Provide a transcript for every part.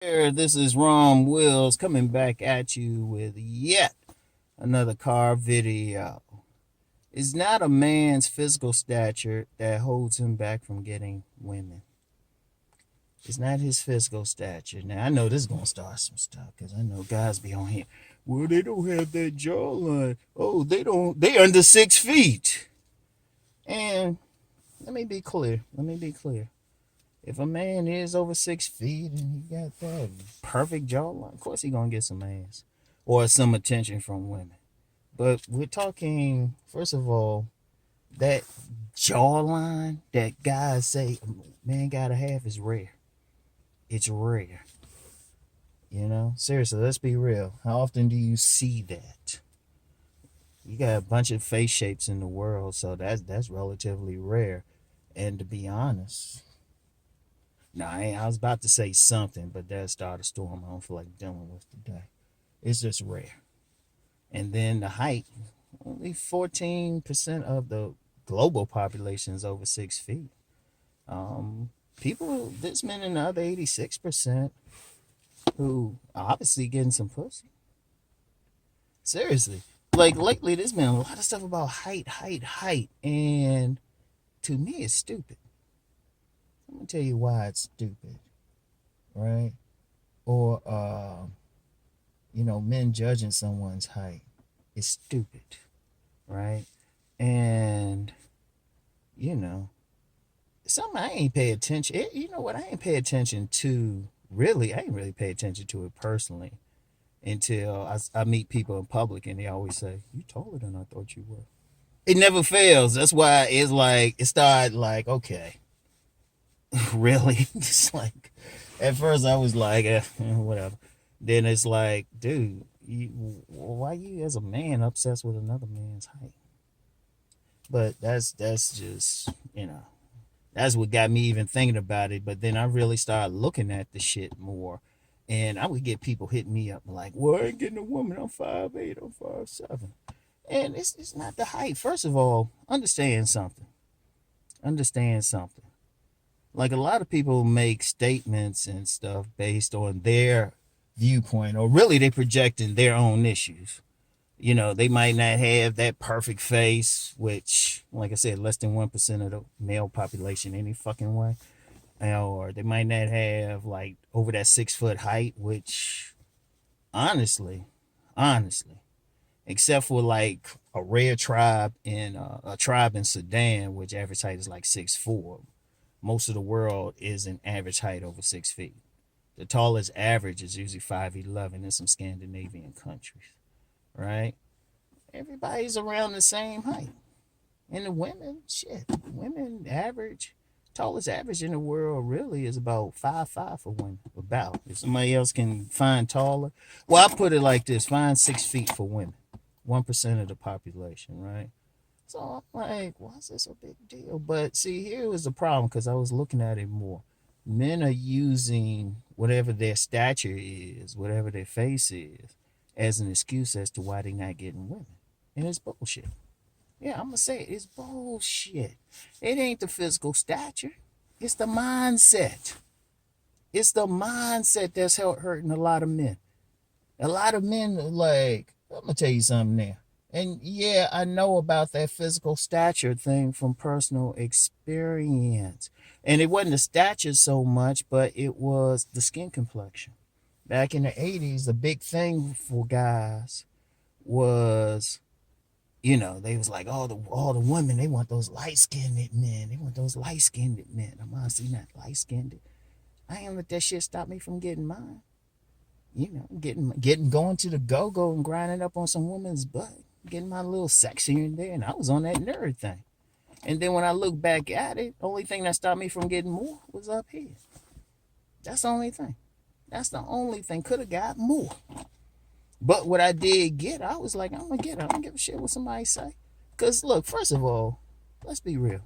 This is Rom Wills coming back at you with yet another car video. It's not a man's physical stature that holds him back from getting women. It's not his physical stature. Now, I know this is going to start some stuff because I know guys be on here. Well, they don't have that jawline. Oh, they under 6 feet. And let me be clear. If a man is over 6 feet and he got that perfect jawline, of course he gonna get some ass or some attention from women. But we're talking, first of all, that jawline that guys say man gotta have is rare. It's rare. Seriously, let's be real. How often do you see that? You got a bunch of face shapes in the world, so that's relatively rare. And to be honest, no, I was about to say something, but that started a storm I don't feel like dealing with today. It's just rare. And then the height, only 14% of the global population is over 6 feet. This men and the other 86% who are obviously getting some pussy. Seriously. Like lately, there's been a lot of stuff about height. And to me, it's stupid. I'm going to tell you why it's stupid. Right? Or men judging someone's height is stupid, right? And something I ain't pay attention. You know what? I ain't pay attention to really. I ain't really pay attention to it personally until I meet people in public and they always say, "You taller than I thought you were." It never fails. That's why it's like it started like, okay, really? It's like at first I was like, whatever. Then it's like, dude, why you as a man obsessed with another man's height? But that's just that's what got me even thinking about it. But then I really started looking at the shit more, and I would get people hitting me up like, "Well, I ain't getting a woman. I'm 5'8", I'm 5'7", and it's not the height. First of all, understand something. Understand something. Like a lot of people make statements and stuff based on their viewpoint, or really they projecting their own issues. They might not have that perfect face, which, like I said, less than 1% of the male population any fucking way. Or they might not have like over that 6 foot height, which honestly, except for like a rare tribe in a tribe in Sudan, which average height is like 6'4". Most of the world is an average height over 6 feet. The tallest average is usually 5'11" in some Scandinavian countries, right? Everybody's around the same height. And the women average, tallest average in the world really is about 5'5" for women. About. If somebody else can find taller, well, I put it like this: find 6 feet for women, 1% of the population, right? So I'm like, why is this a big deal? But see, here was the problem because I was looking at it more. Men are using whatever their stature is, whatever their face is, as an excuse as to why they're not getting women. And it's bullshit. Yeah, I'm going to say it. It's bullshit. It ain't the physical stature. It's the mindset. It's the mindset that's hurting a lot of men. A lot of men are like, I'm going to tell you something now. And yeah, I know about that physical stature thing from personal experience. And it wasn't the stature so much, but it was the skin complexion. Back in the 80s, the big thing for guys was, they was like, all the women, they want those light-skinned men. They want those light-skinned men. I'm honestly not light-skinned. I ain't let that shit stop me from getting mine. Going to the go-go and grinding up on some woman's butt. Getting my little sex here and there, and I was on that nerd thing. And then when I look back at it, the only thing that stopped me from getting more was up here. That's the only thing. Could have got more. But what I did get, I was like, I'm going to get it. I don't give a shit what somebody say. Because, look, first of all, let's be real.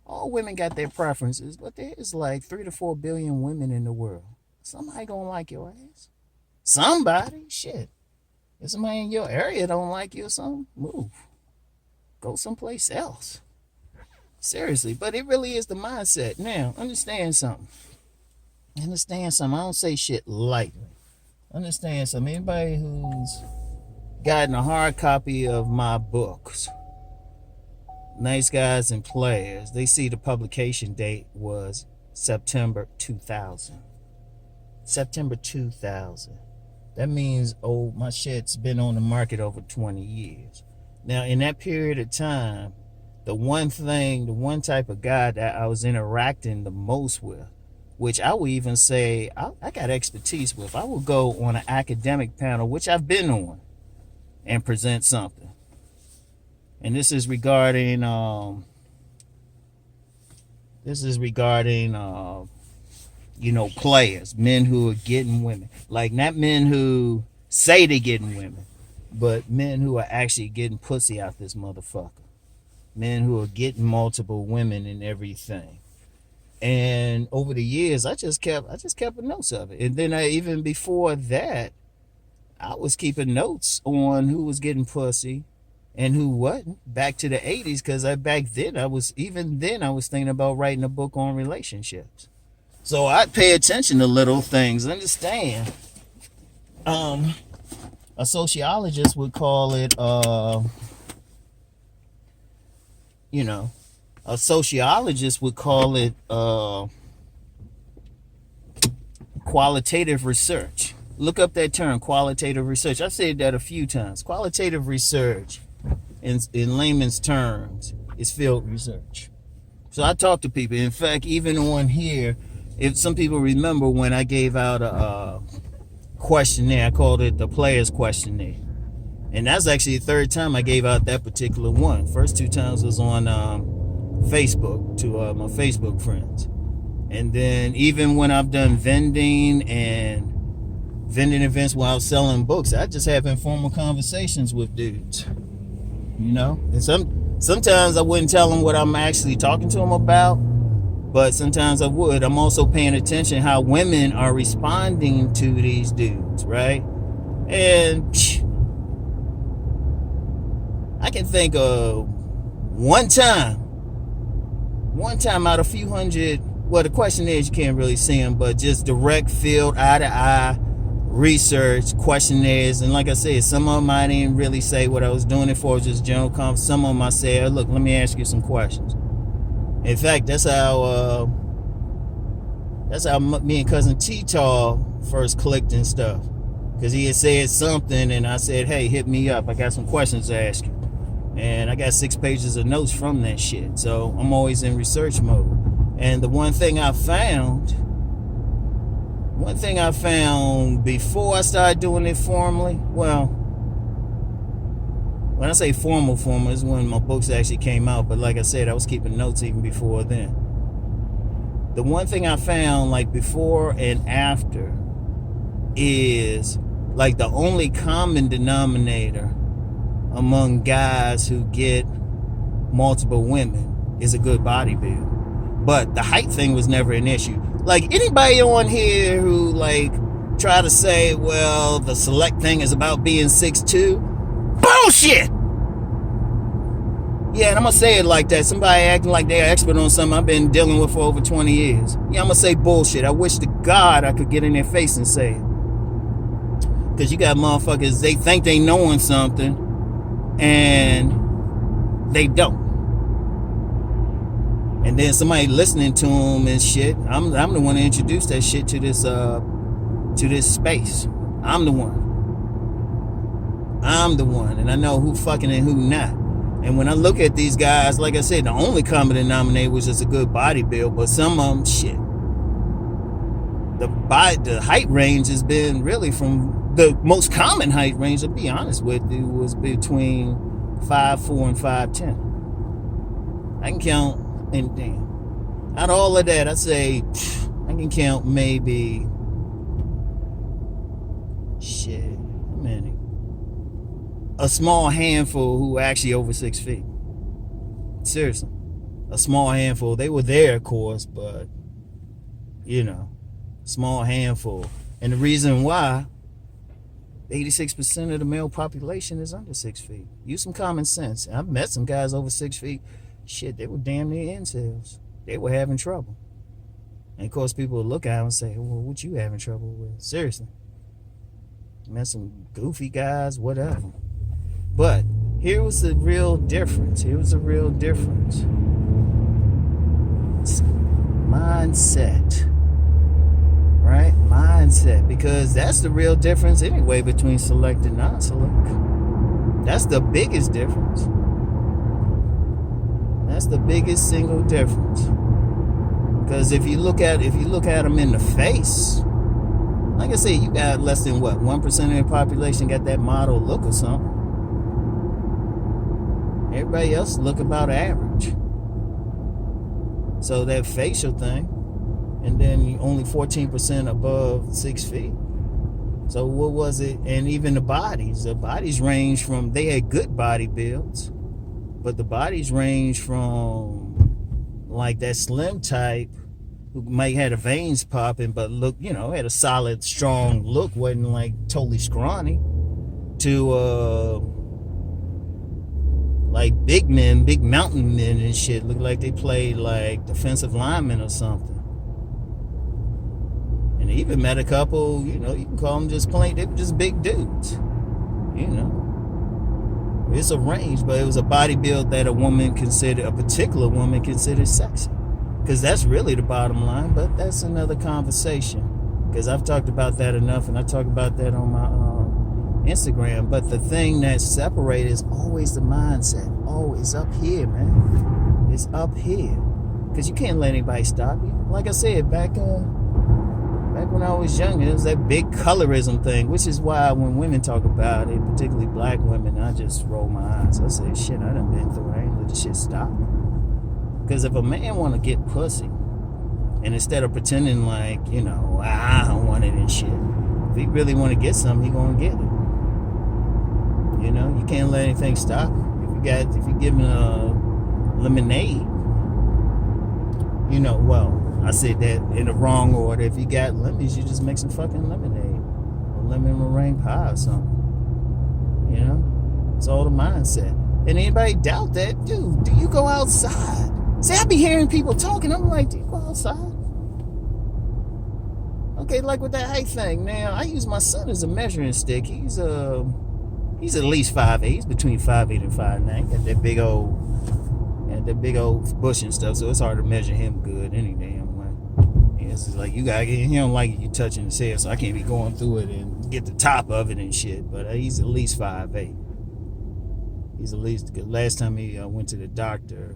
All women got their preferences, but there's like 3 to 4 billion women in the world. Somebody going to like your ass. Somebody. Shit. If somebody in your area don't like you or something, move. Go someplace else. Seriously. But it really is the mindset. Now, understand something. Understand something? I don't say shit lightly. Understand something? Anybody who's gotten a hard copy of my books, Nice Guys and Players, they see the publication date was September 2000. September 2000. That means, oh, my shit's been on the market over 20 years. Now, in that period of time, the one type of guy that I was interacting the most with, which I would even say I got expertise with, I would go on an academic panel, which I've been on, and present something. And this is regarding players, men who are getting women. Like, not men who say they're getting women, but men who are actually getting pussy out this motherfucker. Men who are getting multiple women and everything. And over the years, I just kept notes of it. And then even before that, I was keeping notes on who was getting pussy and who wasn't. Back to the 80s, because back then I was thinking about writing a book on relationships. So I pay attention to little things. Understand? A sociologist would call it, qualitative research. Look up that term, qualitative research. I've said that a few times. Qualitative research, in layman's terms, is field research. So I talk to people. In fact, even on here, if some people remember when I gave out a questionnaire, I called it the Players Questionnaire. And that's actually the third time I gave out that particular one. First two times was on Facebook to my Facebook friends. And then even when I've done vending events while selling books, I just have informal conversations with dudes. And sometimes I wouldn't tell them what I'm actually talking to them about, but sometimes I would. I'm also paying attention how women are responding to these dudes, right? And I can think of one time out of a few hundred. Well, the question is, you can't really see them, but just direct field, eye-to-eye research, questionnaires. And like I said, some of them I didn't really say what I was doing it for, just general conference. Some of them I said, look, let me ask you some questions. In fact, that's how me and Cousin T-Tall first clicked and stuff. Because he had said something, and I said, hey, hit me up. I got some questions to ask you. And I got 6 pages of notes from that shit. So I'm always in research mode. And the one thing I found before I started doing it formally, well, when I say formal is when my books actually came out. But like I said, I was keeping notes even before then. The one thing I found, like, before and after, is like the only common denominator among guys who get multiple women is a good body build. But the height thing was never an issue. Like, anybody on here who, like, try to say, well, the select thing is about being 6'2", bullshit! Yeah, and I'm going to say it like that. Somebody acting like they're expert on something I've been dealing with for over 20 years. Yeah, I'm going to say bullshit. I wish to God I could get in their face and say it. Because you got motherfuckers, they think they knowing something, and they don't. And then somebody listening to them and shit. I'm the one that introduced that shit to this space. I'm the one, and I know who fucking and who not. And when I look at these guys, like I said, the only common denominator was just a good body build. But some of them, shit, the height range has been really from the most common height range. To be honest with you, was between 5'4" and 5'10". I can count. And damn, out of all of that, I'd say I can count maybe a small handful who actually over 6 feet. Seriously, a small handful. They were there, of course, but small handful. And the reason why, 86% of the male population is under 6 feet. Use some common sense. I've met some guys over 6 feet. Shit, they were damn near incels. They were having trouble. And of course, people will look at him and say, well, what you having trouble with? Seriously. Man, some goofy guys, whatever. But here was the real difference. It's mindset. Right? Mindset. Because that's the real difference anyway between select and non-select. That's the biggest difference. That's the biggest single difference. Because if you look at them in the face, like I said, you got less than 1% of the population got that model look or something. Everybody else look about average. So that facial thing, and then only 14% above 6 feet. So what was it? And even the bodies range from, they had good body builds, but the bodies range from like that slim type who might have the veins popping, but look, had a solid, strong look, wasn't like totally scrawny, to like big men, big mountain men and shit, look like they played like defensive linemen or something. And even met a couple, you can call them just plain, they were just big dudes. It's a range, but it was a body build that a particular woman considered sexy. Because that's really the bottom line, but that's another conversation. Because I've talked about that enough, and I talk about that on my Instagram. But the thing that separates is always the mindset. Always up here, man. It's up here. Because you can't let anybody stop you. Like I said, back when I was young, it was that big colorism thing, which is why when women talk about it, particularly black women, I just roll my eyes. I say, shit, I done been through it. I ain't let this shit stop me. Because if a man want to get pussy, and instead of pretending like, I don't want it and shit, if he really want to get something, he going to get it. You can't let anything stop you. If you give him a lemonade, I said that in the wrong order. If you got lemons, you just make some fucking lemonade. Or lemon meringue pie or something. It's all the mindset. And anybody doubt that, dude, do you go outside? See, I be hearing people talking. I'm like, do you go outside? Okay, like with that height thing. Now, I use my son as a measuring stick. He's at least 5'8". He's between 5'8" and 5'9". Got that big old bush and stuff, so it's hard to measure him good any damn way. Yeah, it's just like he don't like you touching his hair, so I can't be going through it and get the top of it and shit. But he's at least 5'8". He's at least, because last time he went to the doctor,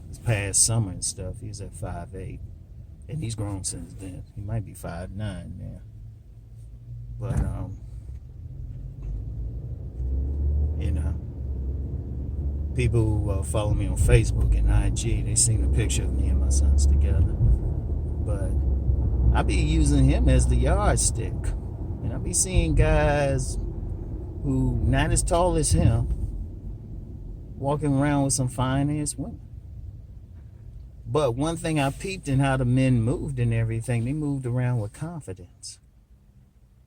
this past summer and stuff, he was at 5'8", and he's grown since then. He might be 5'9" now. But people who follow me on Facebook and IG, they seen a picture of me and my sons together. But I be using him as the yardstick, and I be seeing guys who not as tall as him walking around with some fine-ass women. But one thing I peeped in how the men moved and everything, they moved around with confidence.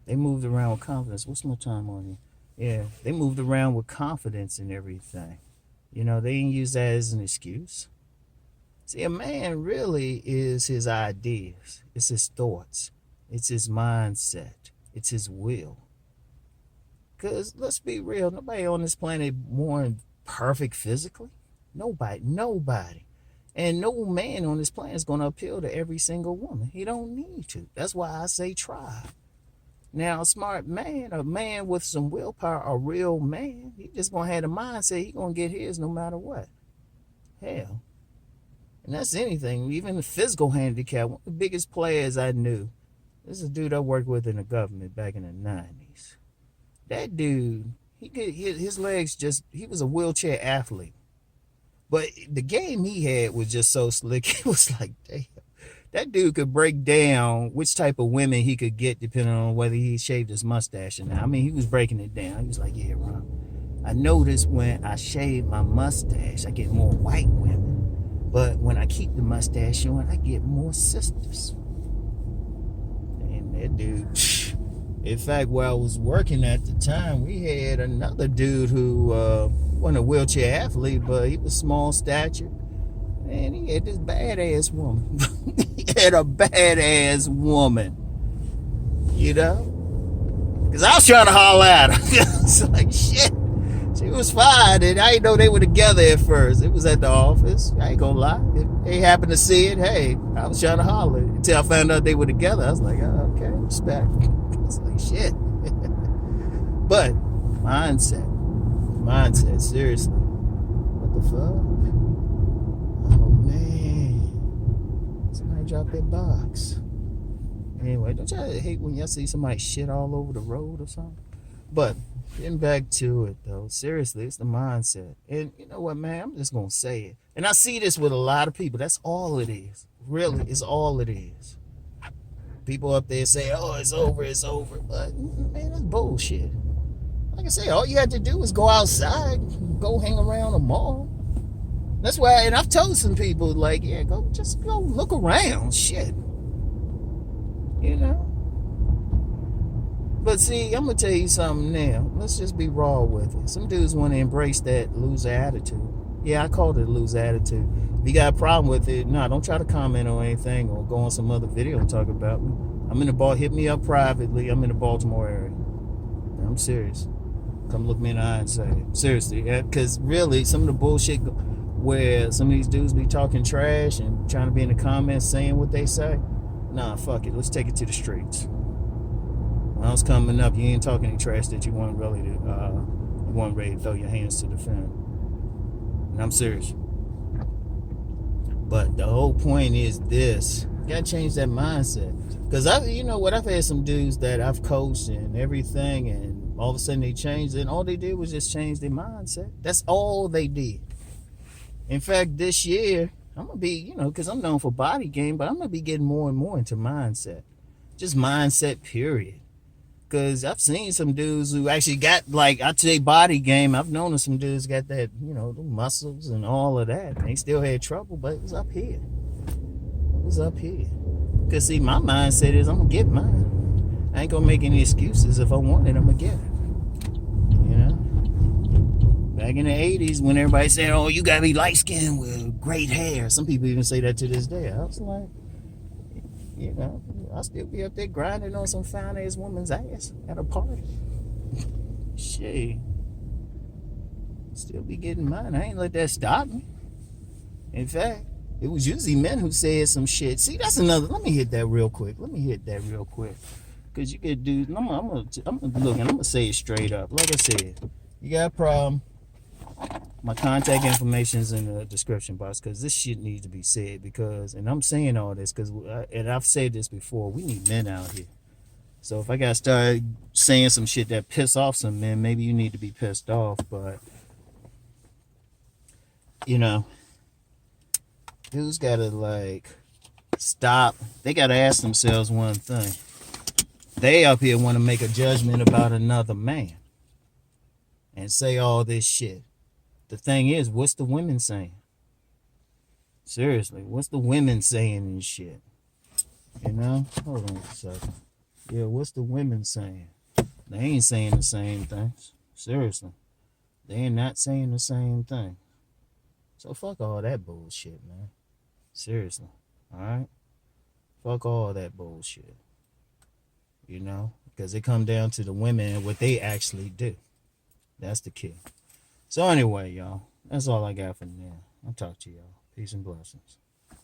What's my time on here? Yeah, they moved around with confidence and everything. They didn't use that as an excuse. See, a man really is his ideas. It's his thoughts. It's his mindset. It's his will. Because let's be real, nobody on this planet more perfect physically. Nobody. And no man on this planet is going to appeal to every single woman. He don't need to. That's why I say try. Now, a smart man, a man with some willpower, a real man, he just going to have the mindset he going to get his no matter what. Hell. And that's anything, even the physical handicap. One of the biggest players I knew, this is a dude I worked with in the government back in the 90s. That dude, his legs he was a wheelchair athlete. But the game he had was just so slick. It was like, damn. That dude could break down which type of women he could get depending on whether he shaved his mustache or not. I mean, he was breaking it down. He was like, yeah, Ron, I noticed when I shave my mustache, I get more white women. But when I keep the mustache on, I get more sisters. And that dude, in fact, where I was working at the time, we had another dude who wasn't a wheelchair athlete, but he was small stature. And he had this badass woman. and a badass woman, you know? Because I was trying to holler at her. It's like, shit. She was fine, and I didn't know they were together at first. It was at the office. I ain't gonna lie. If they happened to see it, hey, I was trying to holler. Until I found out they were together, I was like, oh, okay, respect. It's like, shit. But, mindset, seriously. What the fuck? Oh, man. Somebody dropped their box. Anyway, don't y'all hate when y'all see somebody shit all over the road or something? But getting back to it though, seriously, it's the mindset. And you know what, man? I'm just gonna say it. And I see this with a lot of people. That's all it is. Really, it's all it is. People up there say, oh, it's over, it's over. But man, that's bullshit. Like I say, all you had to do was go outside, go hang around a mall. That's why, and I've told some people, like, yeah, just go look around. Shit. You know? But see, I'm going to tell you something now. Let's just be raw with it. Some dudes want to embrace that loser attitude. Yeah, I called it a loser attitude. If you got a problem with it, no, don't try to comment on anything or go on some other video and talk about me. I'm in the ball. Hit me up privately. I'm in the Baltimore area. I'm serious. Come look me in the eye and say it. Seriously. Because really, some of the bullshit where some of these dudes be talking trash and trying to be in the comments saying what they say, nah, fuck it. Let's take it to the streets. When I was coming up, you ain't talking any trash that you weren't ready to throw your hands to defend. And I'm serious. But the whole point is this: you gotta change that mindset. Because you know what, I've had some dudes that I've coached and everything, and all of a sudden they changed, and all they did was just change their mindset. That's all they did. In fact, this year I'm gonna be, because I'm known for body game, but I'm gonna be getting more and more into mindset. Just mindset, period. Because I've seen some dudes who actually got, like, I'd say body game. I've known some dudes got that, the muscles and all of that. They still had trouble, but it was up here. It was up here. Because, see, my mindset is I'm going to get mine. I ain't going to make any excuses. If I want it, I'm going to get it. Back in the 80s when everybody said, oh, you got to be light-skinned with great hair. Some people even say that to this day. I was like, I'll still be up there grinding on some fine-ass woman's ass at a party. Shit. Still be getting mine. I ain't let that stop me. In fact, it was usually men who said some shit. See, that's another. Let me hit that real quick. Because you get dudes, I'm going to say it straight up. Like I said, you got a problem. My contact information is in the description box, because this shit needs to be said. And I'm saying all this because, and I've said this before, we need men out here. So if I got to start saying some shit that piss off some men, maybe you need to be pissed off. But, dudes got to, stop. They got to ask themselves one thing. They up here want to make a judgment about another man and say all this shit. The thing is, what's the women saying? Seriously, what's the women saying and shit? Hold on a second. Yeah, what's the women saying? They ain't saying the same things. Seriously. They ain't not saying the same thing. So fuck all that bullshit, man. Seriously. Alright? Fuck all that bullshit. Because it come down to the women and what they actually do. That's the key. So anyway, y'all, that's all I got for now. I'll talk to y'all. Peace and blessings.